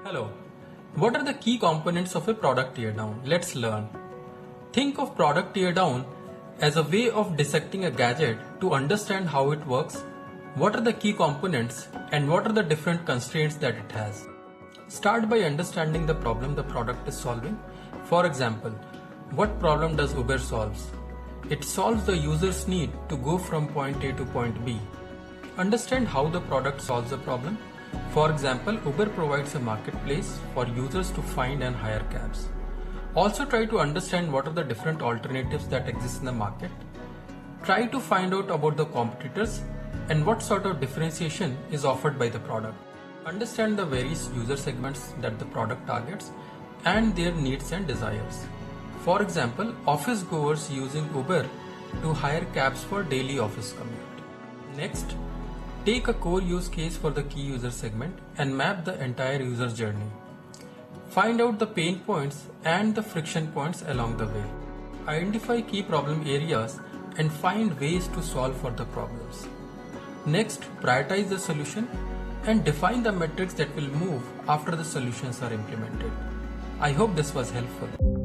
Hello. What are the key components of a product teardown? Let's learn. Think of product teardown as a way of dissecting a gadget to understand how it works, what are the key components, and what are the different constraints that it has. Start by understanding the problem the product is solving. For example, what problem does Uber solve? It solves the user's need to go from point A to point B. Understand how the product solves the problem. For example, Uber provides a marketplace for users to find and hire cabs. Also try to understand what are the different alternatives that exist in the market. Try to find out about the competitors and what sort of differentiation is offered by the product. Understand the various user segments that the product targets and their needs and desires. For example, office goers using Uber to hire cabs for daily office commute. Next, take a core use case for the key user segment and map the entire user journey. Find out the pain points and the friction points along the way. Identify key problem areas and find ways to solve for the problems. Next, prioritize the solution and define the metrics that will move after the solutions are implemented. I hope this was helpful.